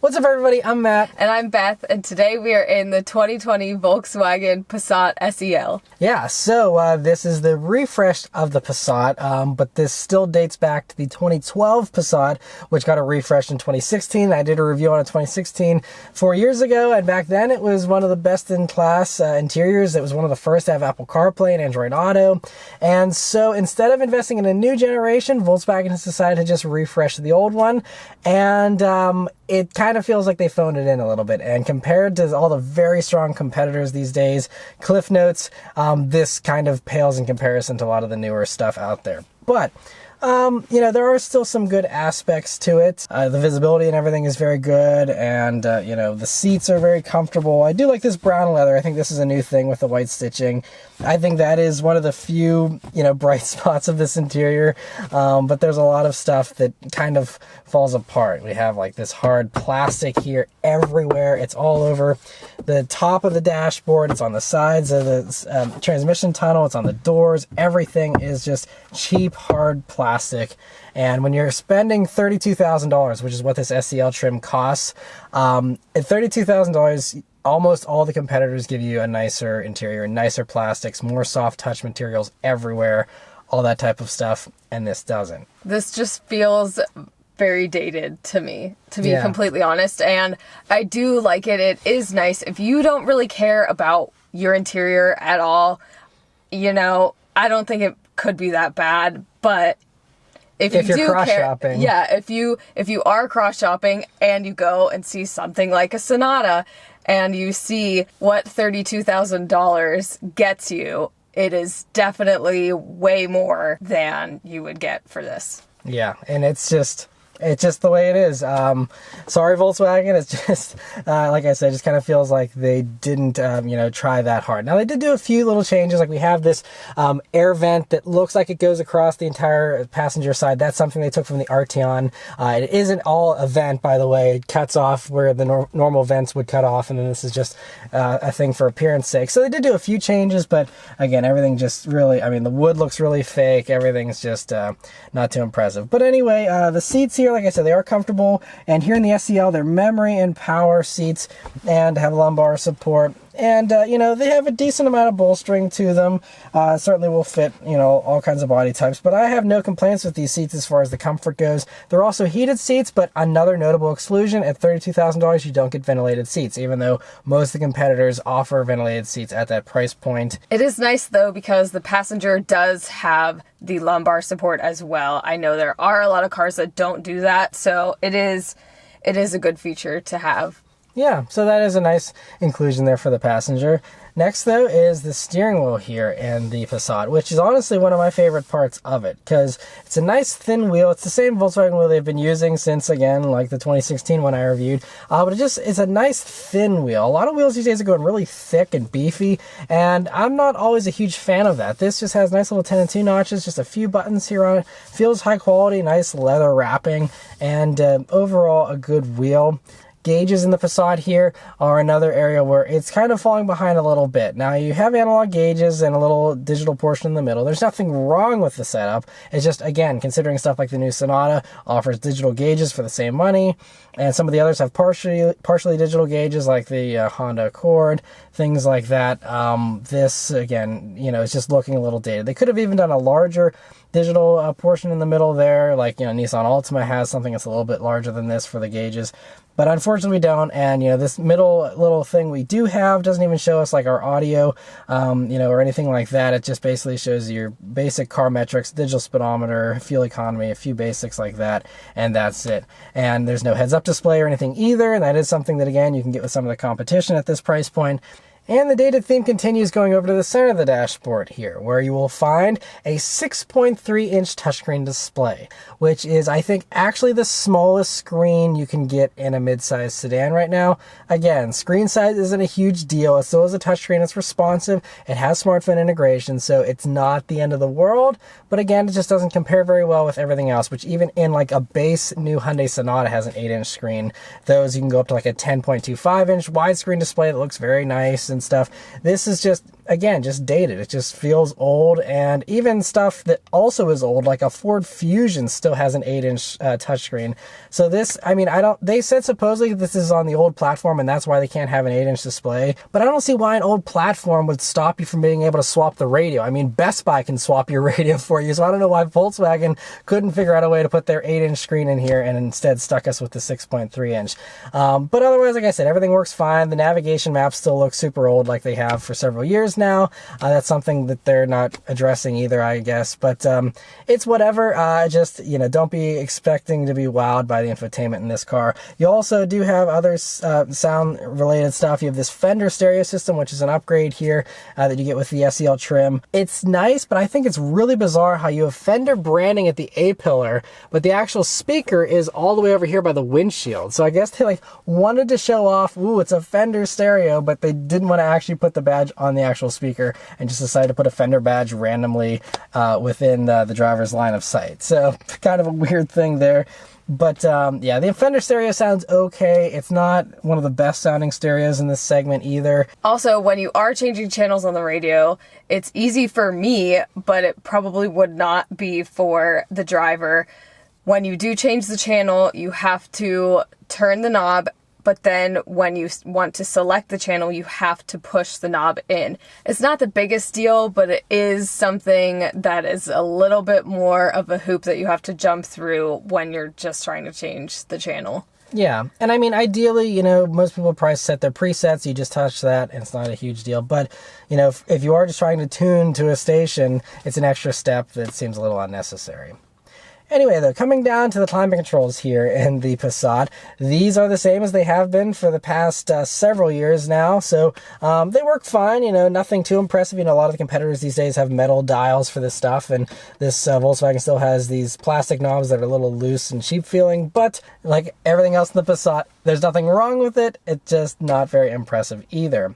What's up, everybody? I'm Matt. And I'm Beth, and today we are in the 2020 Volkswagen Passat SEL. Yeah, so this is the refresh of the Passat, but this still dates back to the 2012 Passat, which got a refresh in 2016. I did a review on it 2016 4 years ago, and back then it was one of the best-in-class interiors. It was one of the first to have Apple CarPlay and Android Auto, and so instead of investing in a new generation, Volkswagen has decided to just refresh the old one, and it kind of feels like they phoned it in a little bit. And compared to all the very strong competitors these days, Cliff Notes, this kind of pales in comparison to a lot of the newer stuff out there. But there are still some good aspects to it. The visibility and everything is very good, and the seats are very comfortable. I do like this brown leather. I think this is a new thing with the white stitching. I think that is one of the few, bright spots of this interior, but there's a lot of stuff that kind of falls apart. We have like this hard plastic here everywhere. It's all over the top of the dashboard. It's on the sides of the transmission tunnel. It's on the doors. Everything is just cheap, hard plastic. And when you're spending $32,000, which is what this SEL trim costs, at $32,000, almost all the competitors give you a nicer interior, nicer plastics, more soft touch materials everywhere, all that type of stuff, and this doesn't. This just feels very dated to me, to be completely honest, and I do like it. It is nice. If you don't really care about your interior at all, I don't think it could be that bad, but if you do cross care, shopping. if you are cross shopping and you go and see something like a Sonata and you see what $32,000 gets you, it is definitely way more than you would get for this. Yeah, and it's just the way it is. Sorry, Volkswagen. It's just, like I said, just kind of feels like they didn't, try that hard. Now, they did do a few little changes. Like we have this air vent that looks like it goes across the entire passenger side. That's something they took from the Arteon. It isn't all a vent, by the way. It cuts off where the normal vents would cut off, and then this is just a thing for appearance sake. So they did do a few changes, but again, everything just really, the wood looks really fake. Everything's just not too impressive. But anyway, the seats here, like I said, they are comfortable, and here in the SEL, they're memory and power seats and have lumbar support, and they have a decent amount of bolstering to them. Certainly will fit all kinds of body types, but I have no complaints with these seats as far as the comfort goes. They're also heated seats, but another notable exclusion: at $32,000 you don't get ventilated seats, even though most of the competitors offer ventilated seats at that price point. It is nice though, because the passenger does have the lumbar support as well. I know there are a lot of cars that don't do that, so it is a good feature to have. Yeah, so that is a nice inclusion there for the passenger. Next, though, is the steering wheel here in the Passat, which is honestly one of my favorite parts of it, because it's a nice thin wheel. It's the same Volkswagen wheel they've been using since, again, like the 2016 one I reviewed, but it's a nice thin wheel. A lot of wheels these days are going really thick and beefy, and I'm not always a huge fan of that. This just has nice little 10 and 2 notches, just a few buttons here on it. Feels high quality, nice leather wrapping, and overall a good wheel. Gauges in the Passat here are another area where it's kind of falling behind a little bit. Now, you have analog gauges and a little digital portion in the middle. There's nothing wrong with the setup. It's just, again, considering stuff like the new Sonata offers digital gauges for the same money, and some of the others have partially digital gauges like the Honda Accord, things like that. This, again, is just looking a little dated. They could have even done a larger digital portion in the middle there, like Nissan Altima has something that's a little bit larger than this for the gauges, but unfortunately we don't. And this middle little thing we do have doesn't even show us like our audio, or anything like that. It just basically shows your basic car metrics, digital speedometer, fuel economy, a few basics like that, and that's it. And there's no heads-up display or anything either, and that is something that, again, you can get with some of the competition at this price point. And the dated theme continues going over to the center of the dashboard here, where you will find a 6.3-inch touchscreen display, which is, I think, actually the smallest screen you can get in a mid-sized sedan right now. Again, screen size isn't a huge deal. It still is a touchscreen. It's responsive. It has smartphone integration, so it's not the end of the world. But again, it just doesn't compare very well with everything else, which even in like a base new Hyundai Sonata has an 8-inch screen. Those you can go up to like a 10.25-inch widescreen display that looks very nice and stuff. This is just again, just dated. It just feels old, and even stuff that also is old, like a Ford Fusion, still has an 8-inch touchscreen. So this, I mean, they said supposedly this is on the old platform, and that's why they can't have an 8-inch display. But I don't see why an old platform would stop you from being able to swap the radio. I mean, Best Buy can swap your radio for you, so I don't know why Volkswagen couldn't figure out a way to put their 8-inch screen in here and instead stuck us with the 6.3-inch. But otherwise, like I said, everything works fine. The navigation maps still look super old, like they have for several years now. That's something that they're not addressing either, I guess. But it's whatever. Just, don't be expecting to be wowed by the infotainment in this car. You also do have other sound-related stuff. You have this Fender stereo system, which is an upgrade here that you get with the SEL trim. It's nice, but I think it's really bizarre how you have Fender branding at the A-pillar, but the actual speaker is all the way over here by the windshield. So I guess they wanted to show off, ooh, it's a Fender stereo, but they didn't want to actually put the badge on the actual speaker and just decided to put a Fender badge randomly within the driver's line of sight. So kind of a weird thing there. But yeah, the Fender stereo sounds okay. It's not one of the best sounding stereos in this segment either. Also, when you are changing channels on the radio, it's easy for me, but it probably would not be for the driver. When you do change the channel, you have to turn the knob, but then when you want to select the channel, you have to push the knob in. It's not the biggest deal, but it is something that is a little bit more of a hoop that you have to jump through when you're just trying to change the channel. Yeah, and I mean, ideally, most people probably set their presets. You just touch that, and it's not a huge deal. But, if you are just trying to tune to a station, it's an extra step that seems a little unnecessary. Anyway, though, coming down to the climate controls here in the Passat, these are the same as they have been for the past several years now. So they work fine, nothing too impressive. A lot of the competitors these days have metal dials for this stuff, and this Volkswagen still has these plastic knobs that are a little loose and cheap feeling. But like everything else in the Passat, there's nothing wrong with it. It's just not very impressive either.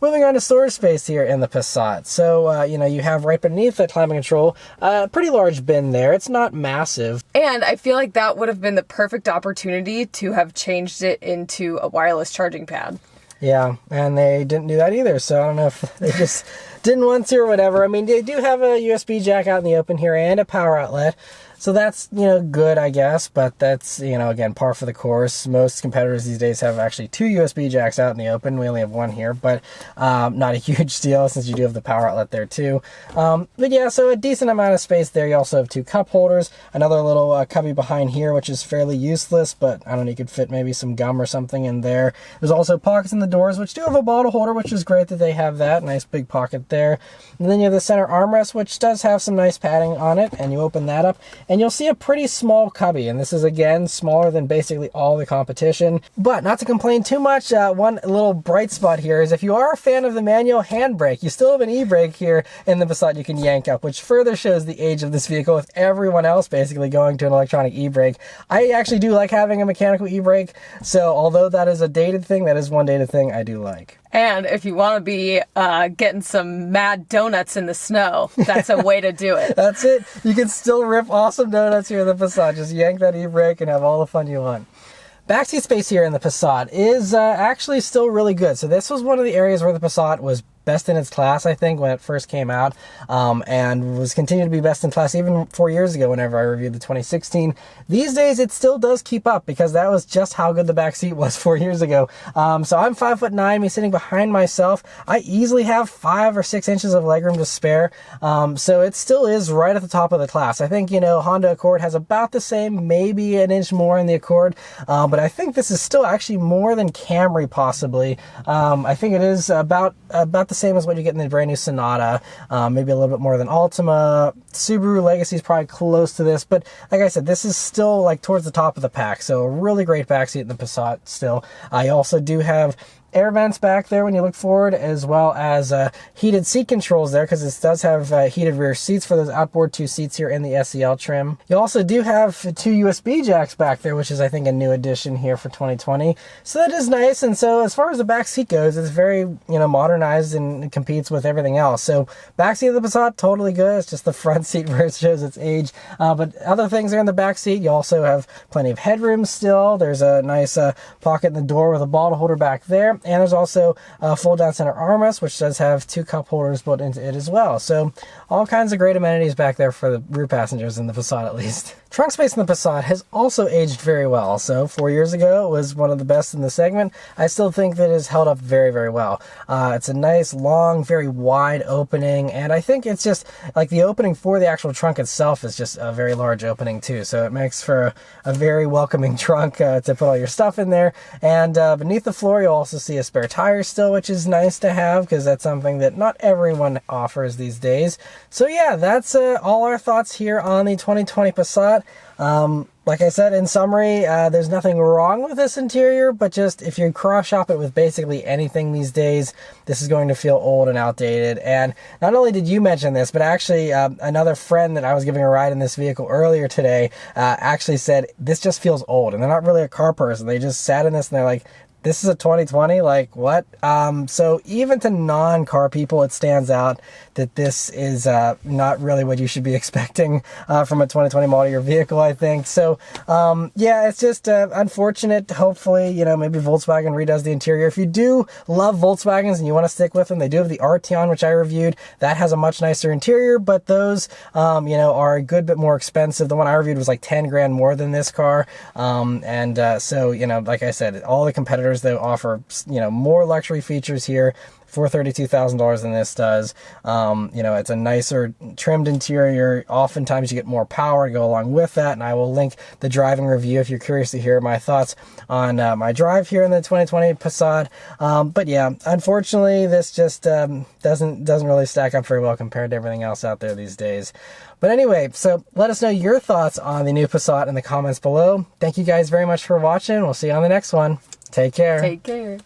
Moving on to storage space here in the Passat. So, you have right beneath the climate control, a pretty large bin there. It's not massive. And I feel like that would have been the perfect opportunity to have changed it into a wireless charging pad. Yeah, and they didn't do that either. So I don't know if they just didn't want to or whatever. I mean, they do have a USB jack out in the open here and a power outlet. So that's, good, I guess, but that's, again, par for the course. Most competitors these days have actually 2 USB jacks out in the open. We only have 1 here, but not a huge deal since you do have the power outlet there too. But yeah, so a decent amount of space there. You also have 2 cup holders, another little cubby behind here, which is fairly useless, but I don't know, you could fit maybe some gum or something in there. There's also pockets in the doors, which do have a bottle holder, which is great that they have that. Nice big pocket there. And then you have the center armrest, which does have some nice padding on it, and you open that up, and you'll see a pretty small cubby, and this is again smaller than basically all the competition. But not to complain too much, one little bright spot here is if you are a fan of the manual handbrake, you still have an e-brake here in the Passat you can yank up, which further shows the age of this vehicle with everyone else basically going to an electronic e-brake. I actually do like having a mechanical e-brake, so although that is a dated thing, that is one dated thing I do like. And if you want to be getting some mad donuts in the snow, that's a way to do it. That's it. You can still rip awesome donuts here in the Passat. Just yank that e-brake and have all the fun you want. Backseat space here in the Passat is actually still really good. So this was one of the areas where the Passat was best in its class, I think, when it first came out, and was continued to be best in class even 4 years ago whenever I reviewed the 2016. These days, it still does keep up because that was just how good the back seat was 4 years ago. So I'm 5'9", me sitting behind myself. I easily have 5 or 6 inches of legroom to spare. So it still is right at the top of the class. I think, Honda Accord has about the same, maybe an inch more in the Accord, but I think this is still actually more than Camry possibly. I think it is about the same as what you get in the brand new Sonata, maybe a little bit more than Altima. Subaru Legacy is probably close to this, but like I said, this is still like towards the top of the pack, so a really great backseat in the Passat still. I also do have air vents back there when you look forward, as well as heated seat controls there, because this does have heated rear seats for those outboard 2 seats here in the SEL trim. You also do have 2 USB jacks back there, which is, I think, a new addition here for 2020. So that is nice. And so as far as the back seat goes, it's very, modernized and competes with everything else. So back seat of the Passat, totally good. It's just the front seat where it shows its age. But other things are in the back seat. You also have plenty of headroom still. There's a nice pocket in the door with a bottle holder back there. And there's also a fold-down center armrest, which does have 2 cup holders built into it as well. So all kinds of great amenities back there for the rear passengers in the Passat, at least. Trunk space in the Passat has also aged very well. So 4 years ago, it was one of the best in the segment. I still think that it has held up very, very well. It's a nice, long, very wide opening, and I think it's just like the opening for the actual trunk itself is just a very large opening too. So it makes for a very welcoming trunk to put all your stuff in there. And beneath the floor, you'll also see a spare tire still, which is nice to have because that's something that not everyone offers these days. So yeah, that's all our thoughts here on the 2020 Passat. Like I said, in summary, there's nothing wrong with this interior, but just if you cross-shop it with basically anything these days, this is going to feel old and outdated. And not only did you mention this, but actually another friend that I was giving a ride in this vehicle earlier today actually said, this just feels old. And they're not really a car person. They just sat in this and they're like, this is a 2020, like what? So even to non-car people, it stands out that this is not really what you should be expecting from a 2020 model year vehicle, I think. So yeah, it's just unfortunate. Hopefully, you know, maybe Volkswagen redoes the interior. If you do love Volkswagens and you want to stick with them, they do have the Arteon, which I reviewed. That has a much nicer interior, but those, you know, are a good bit more expensive. The one I reviewed was like 10 grand more than this car. So, you know, like I said, all the competitors that offer, you know, more luxury features here for $32,000 than this does. You know, it's a nicer trimmed interior. Oftentimes you get more power to go along with that, and I will link the driving review if you're curious to hear my thoughts on my drive here in the 2020 Passat. But yeah, unfortunately, this just doesn't really stack up very well compared to everything else out there these days. But anyway, so let us know your thoughts on the new Passat in the comments below. Thank you guys very much for watching. We'll see you on the next one. Take care. Take care.